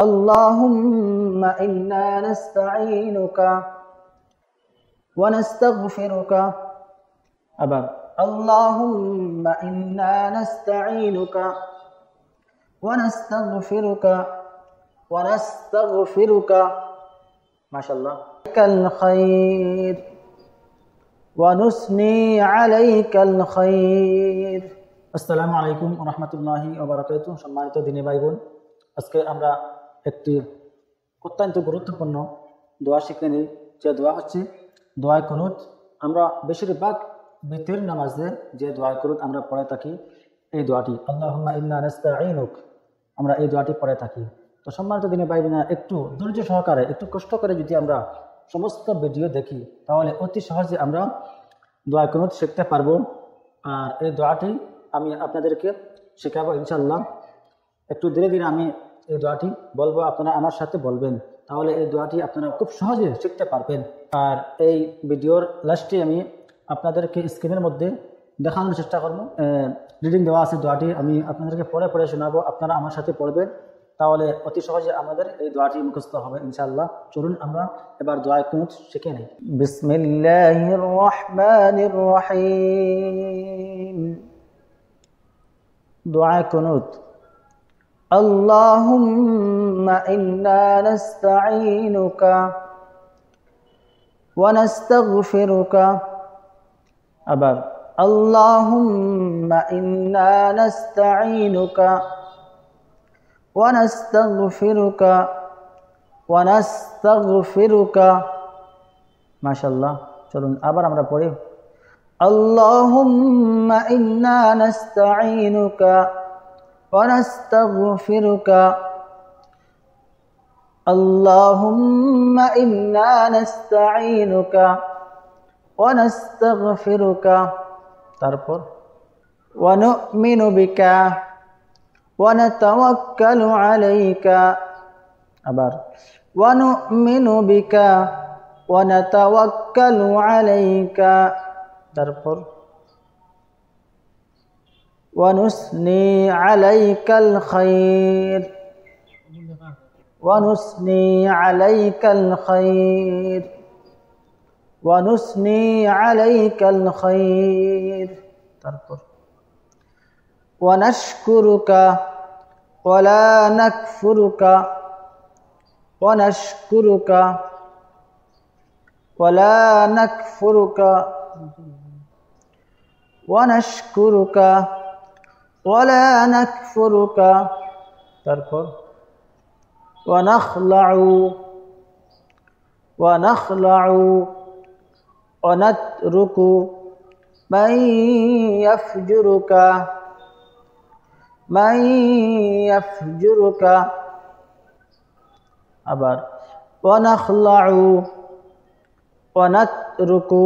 اللهم إنا نستعينك ونستغفرك أبا اللهم إنا نستعينك ونستغفرك ما شاء الله لك الخير ونثني عليك الخير আসসালামু আলাইকুম ওয়া রাহমাতুল্লাহি ওয়া বারাকাতুহু। সম্মানিত দিনী ভাই বোন, আজকে আমরা একটি অত্যন্ত গুরুত্বপূর্ণ দোয়া শিখে নিই, যে দোয়া হচ্ছে দোয়া কুনুত। আমরা বেশিরভাগ বিতর নামাজে যে দোয়া কুনুত আমরা পড়ে থাকি, এই দোয়াটি আল্লাহুম্মা ইন্না নাস্তাঈনুক, আমরা এই দোয়াটি পড়ে থাকি। তো সম্মানিত দিনী ভাই বোনেরা, একটু ধৈর্য সহকারে, একটু কষ্ট করে যদি আমরা সমস্ত ভিডিও দেখি, তাহলে অতি সহজে আমরা দোয়া কুনুত শিখতে পারবো। আর এই দোয়াটি আমি আপনাদেরকে শেখাবো ইনশাআল্লাহ। একটু ধীরে ধীরে আমি এই দোয়াটি বলবো, আপনারা আমার সাথে বলবেন, তাহলে এই দোয়াটি আপনারা খুব সহজে শিখতে পারবেন। আর এই ভিডিওর লাস্টে আমি আপনাদেরকে স্ক্রিনের মধ্যে দেখানোর চেষ্টা করবো, রিডিং দেওয়া আছে দোয়াটি, আমি আপনাদেরকে পড়ে পড়ে শোনাবো, আপনারা আমার সাথে পড়বেন, তাহলে অতি সহজে আমাদের এই দোয়াটি মুখস্থ হবে ইনশাআল্লাহ। চলুন আমরা এবার দোয়া কুনুত শিখে নেই। বিসমিল্লাহির রহমানির রহিম। দোয়া কুনুত। আল্লাহুম্মা ইন্না নাস্তাঈনুকা ওয়া নাস্তাগফিরুকা। আবার আল্লাহুম্মা ইন্না নাস্তাঈনুকা ওয়া নাস্তাগফিরুকা। মাশাআল্লাহ। চলুন আবার আমরা পড়ি। আল্লাহুম্মা ইন্না নাস্তাঈনুকা ওয়া নাস্তাগফিরুকা। আল্লাহুম্মা ইন্না নাস্তাঈনুকা ওয়া নাস্তাগফিরুকা। তারপর ওয়া নু'মিনু বিকা ওয়া নাতাওয়াক্কালু আলাইকা। আবার ওয়া নু'মিনু বিকা ওয়া নাতাওয়াক্কালু আলাইকা। তারপর ওয়া নুসনি আলাইকাল খায়র ওয়া নুসনি আলাইকাল খায়র ওয়া নুসনি আলাইকাল খায়র। তারপর ওয়া নাশকুরুকা ওয়া লা নাকফুরুকা ওয়া নাশকুরুকা ওয়া লা নাকফুরুকা ওয়া নাশকুরুকা ওয়া লা নাকফুরুকা। তারপর ওয়া নাখলাউ ওয়া নাতরুকু মান ইয়াফজুরুকা। আবার ওয়া নাখলাউ ওয়া নাতরুকু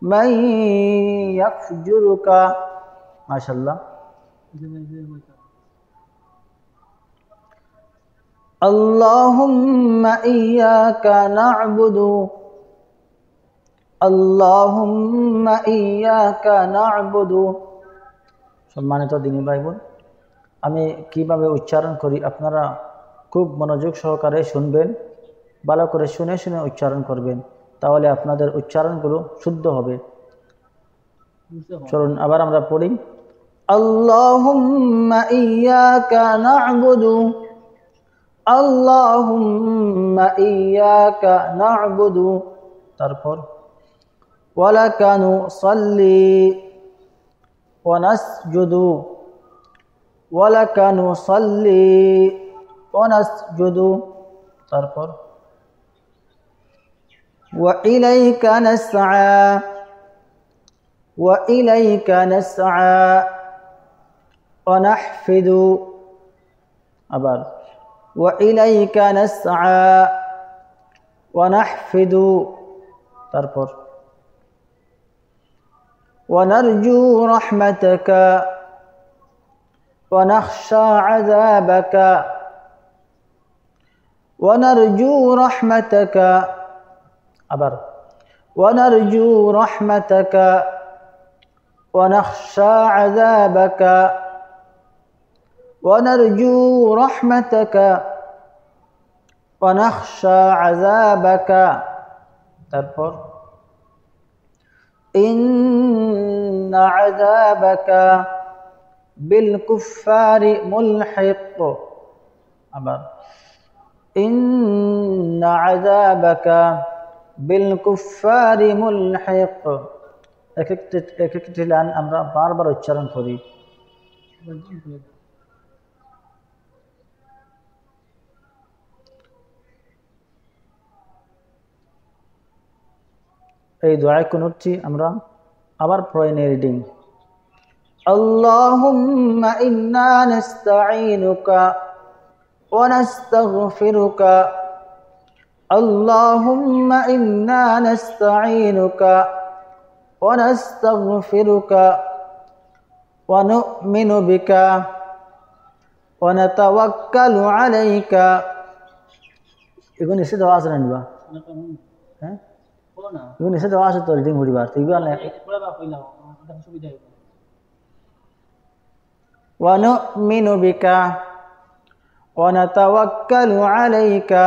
মান ইয়াফজুরুকা। মাশাআল্লাহ। আল্লাহুম্মা ইয়্যাকা না'বুদু আল্লাহুম্মা ইয়্যাকা না'বুদু। সম্মানিত দিনী ভাই বোন, আমি কিভাবে উচ্চারণ করি আপনারা খুব মনোযোগ সহকারে শুনবেন, ভালো করে শুনে শুনে উচ্চারণ করবেন, তাহলে আপনাদের উচ্চারণগুলো শুদ্ধ হবে। চলুন আবার আমরা পড়ি। আল্লাহুম্মা ইয়্যাকা না'বুদু আল্লাহুম্মা ইয়্যাকা না'বুদু। তারপর ওয়া লাকা নুসাল্লি ওয়া নাসজুদু ওয়া লাকা নুসাল্লি ওয়া নাসজুদু। তারপর ওয়া ইলাইকা নাসআ ওয়া ইলাইকা নাসআ ওয়া নাহফিদু। আবার ওয়া ইলাইকা নাসআ ওয়া নাহফিদু। তারপর ওয়া নারজু রাহমাতাকা ওয়া নাখশা আযাবাকা ওয়া নারজু রাহমাতাকা। আবার ওয়া নারজু রাহমাতাকা ওয়া নাখশা আযাবাকা ونرجو رحمتك ونخشى عذابك তারপর إن عذابك بالكفار ملحق আবার إن عذابك بالكفار ملحق এক একটি লাইন আমরা বারবার উচ্চারণ করি এই দোয়া কুনুতটি আমরা আবার পড়ে নিয়ে রিডিং আল্লাহুম্মা ইন্না নাস্তাঈনুকা ওয়া নাস্তাগফিরুকা আল্লাহুম্মা ইন্না নাস্তাঈনুকা ওয়া নাস্তাগফিরুকা ওয়া নু'মিনু বিকা ওয়া নাতাওয়াক্কালু আলাইকা এগুলো এসে দোয়া আছে না হ্যাঁ এগুলো এসে দোয়া আছে তো রিডিং করিবার তো এগুলো না ওয়া নু'মিনু বিকা ওয়া নাতাওয়াক্কালু আলাইকা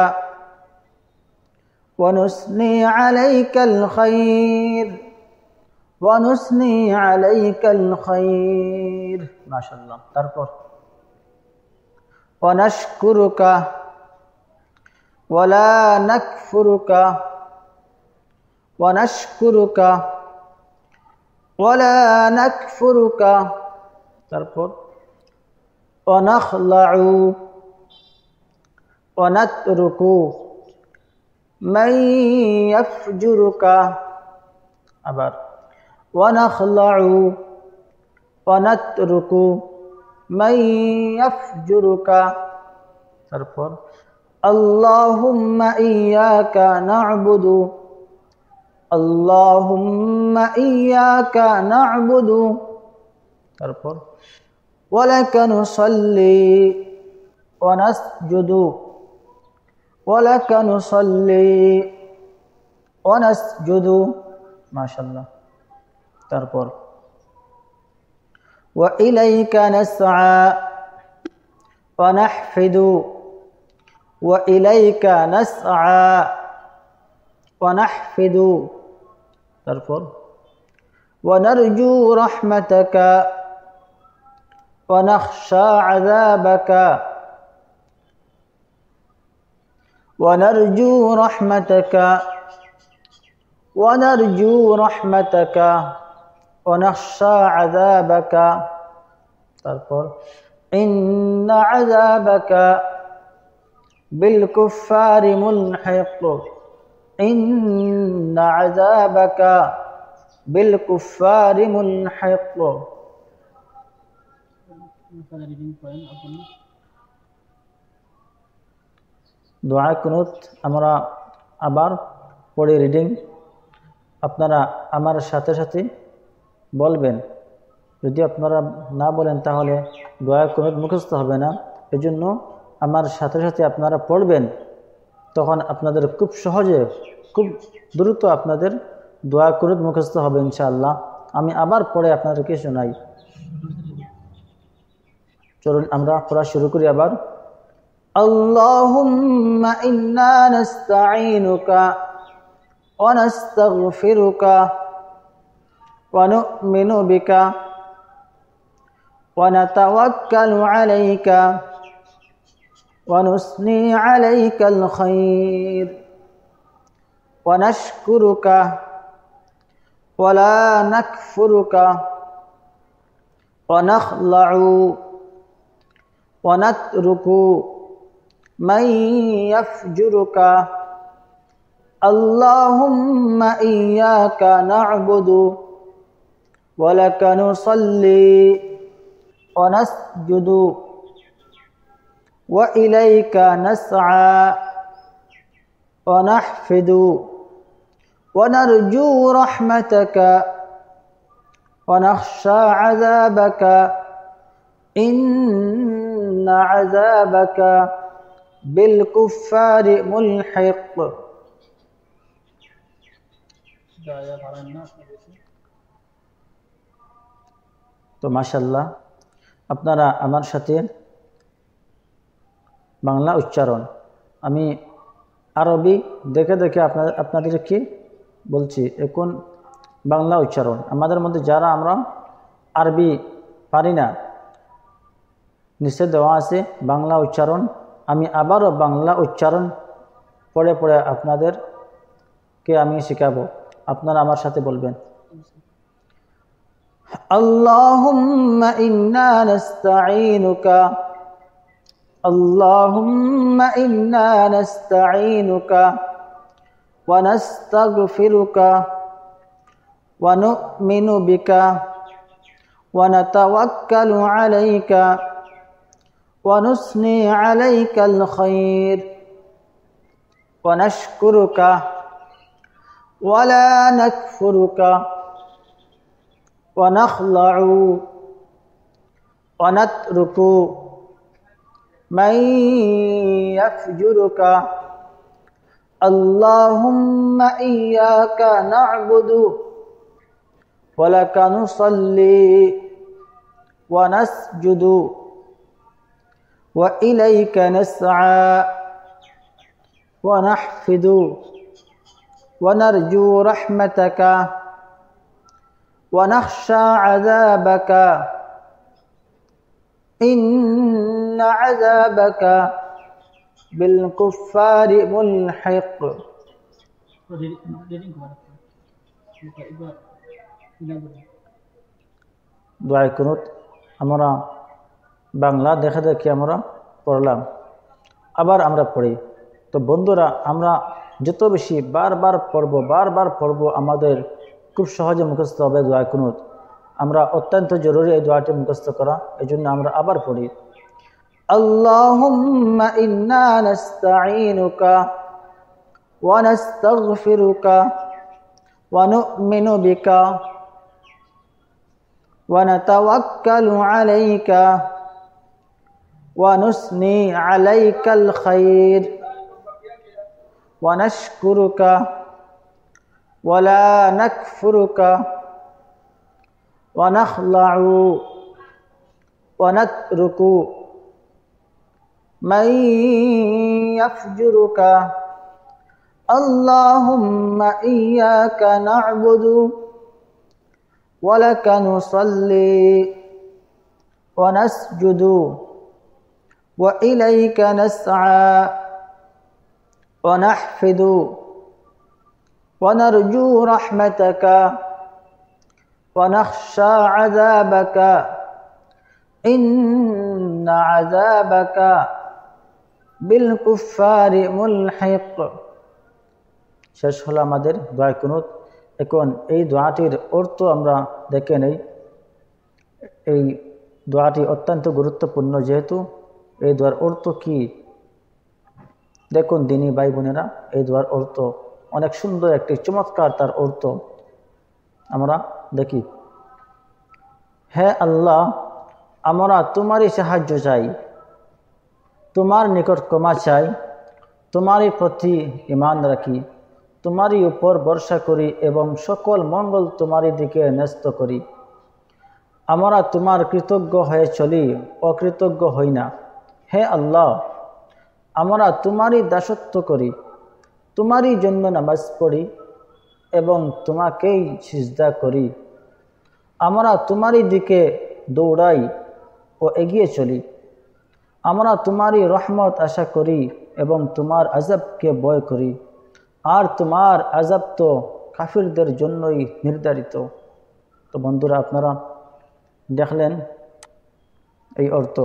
ওয়া নুসনি আলাইকাল খায়র ওয়া নুসনি আলাইকাল খায়র মাশাআল্লাহ তারপর ওয়া নাশকুরুকা ওয়া লা নাকফুরুকা ونشكرك ولا نكفرك তারপর ونخلع ونترك من يفجرك আবার ونخلع ونترك من يفجرك তারপর اللهم إياك نعبد اللهم إياك نعبد তারপর ولك نصلي ونسجد ولك نصلي ونسجد ما شاء الله তারপর وإليك نسعى ونحفد وإليك نسعى ونحفد তারপর ونرجو رحمتك ونخشى عذابك ونرجو رحمتك ونرجو رحمتك ونخشى عذابك তারপর إن عذابك بالكفار ملحق إن عذابك بالكفار ملحق দোয়া কুনুত আমরা আবার পড়ে রিডিং আপনারা আমার সাথে সাথে বলবেন যদি আপনারা না বলেন তাহলে দোয়া কুনুত মুখস্থ হবে না এজন্য আমার সাথে সাথে আপনারা পড়বেন তখন আপনাদের খুব সহজে খুব দ্রুত আপনাদের দোয়া কুনুত মুখস্থ হবে ইনশাআল্লাহ আমি আবার পড়ে আপনাদেরকে শোনাই চলুন আমরা পড়া শুরু করি আবার আল্লাহুম্মা ইন্না নাস্তাঈনুকা ওয়া নাস্তাগফিরুকা ওয়া নু'মিনু বিকা ওয়া নাতাওয়াক্কালু আলাইকা ونثني عليك الخير ونشكرك ولا نكفرك ونخلع ونترك من يفجرك اللهم إياك نعبد ولك نصلي ونسجد وإليك نسعى ونحفد ونرجو رحمتك ونخشى عذابك إن عذابك بالكفار ملحق তো মাশাআল্লাহ আপনারা আমার সাথে বাংলা উচ্চারণ আমি আরবি দেখে দেখে আপনাদেরকে বলছি। এখন বাংলা উচ্চারণ, আমাদের মধ্যে যারা আমরা আরবি পারি না, নিচে দেওয়া আছে বাংলা উচ্চারণ। আমি আবারও বাংলা উচ্চারণ পড়ে পড়ে আপনাদেরকে আমি শেখাবো, আপনারা আমার সাথে বলবেন। আল্লাহুম্মা ইন্না নাস্তাঈনুকা, আল্লাহুম্মা ইন্না নাস্তাঈনুকা ওয়া নাস্তাগফিরুকা ওয়া নু'মিনু বিকা ওয়া নাতাওয়াক্কালু আলাইকা ওয়া নুসনি আলাইকাল খায়র ওয়া নাশকুরুকা ওয়া লা নাকফুরুকা ওয়া নাখলাউ ওয়া নাতরুকু মান ইয়াফজুরুকা। আল্লাহুম্মা ইয়্যাকা না'বুদু ওয়া লাকা নুসাল্লি ওয়া নাসজুদু ওয়া ইলাইকা নাসআ ওয়া নাহফিদু ওয়া নারজু রাহমাতাকা ওয়া নাখশা আযাবাকা ইন্না আযাবাকা বিল কুফফারি মুলহিক। দোয়া কুনুত আমরা বাংলা দেখে দেখে আমরা পড়লাম, আবার আমরা পড়ি। তো বন্ধুরা, আমরা যত বেশি বারবার পড়ব আমাদের খুব সহজে মুখস্থ হবে দোয়া কুনুত। আমরা অত্যন্ত জরুরি এই দোয়াটি মুখস্থ করা, এই জন্য আমরা আবার পড়ি। আল্লাহুম্মা ইন্না নাস্তাঈনুকা ওয়া নাস্তাগফিরুকা ওয়া নু'মিনু বিকা ওয়া নাতাওয়াক্কালু আলাইকা ওয়া নুসনি আলাইকাল খায়র ওয়া নাশকুরুকা ওয়া লা নাকফুরুকা ওয়া নাখলাউ ওয়া নাতরুকু মান ইয়াফজুরুকা। আল্লাহুম্মা ইয়্যাকা না'বুদু ওয়া লাকা নুসাল্লি ওয়া নাসজুদু ওয়া ইলাইকা নাসআ ওয়া নাহফিদু ওয়া নারজু রাহমাতাকা ওয়া নাখশা আযাবাকা ইন্না আযাবাকা বিল কুফফারি মুলহিক। শেষ হলো আমাদের দোয়া কুনুত। এখন এই দোয়াটির অর্থ আমরা দেখে নেই। এই দোয়াটি অত্যন্ত গুরুত্বপূর্ণ, যেহেতু এই দোয়ার অর্থ কি দেখুন দিনী ভাই বোনেরা। এই দোয়ার অর্থ অনেক সুন্দর, একটি চমৎকার তার অর্থ আমরা দেখি। হে আল্লাহ, আমরা তোমারই সাহায্য চাই, তোমার নিকট ক্ষমা চাই, তোমারই প্রতি ঈমান রাখি, তোমারই উপর ভরসা করি এবং সকল মঙ্গল তোমারই দিকে ন্যস্ত করি। আমরা তোমার কৃতজ্ঞ হয়ে চলি, অকৃতজ্ঞ হই না। হে আল্লাহ, আমরা তোমারই দাসত্ব করি, তোমারই জন্য নামাজ পড়ি এবং তোমাকেই সিজদা করি। আমরা তোমারই দিকে দৌড়াই ও এগিয়ে চলি। আমরা তোমারই রহমত আশা করি এবং তোমার আযাবকে ভয় করি, আর তোমার আযাব তো কাফিরদের জন্যই নির্ধারিত। তো বন্ধুরা, আপনারা দেখলেন এই অর্থ।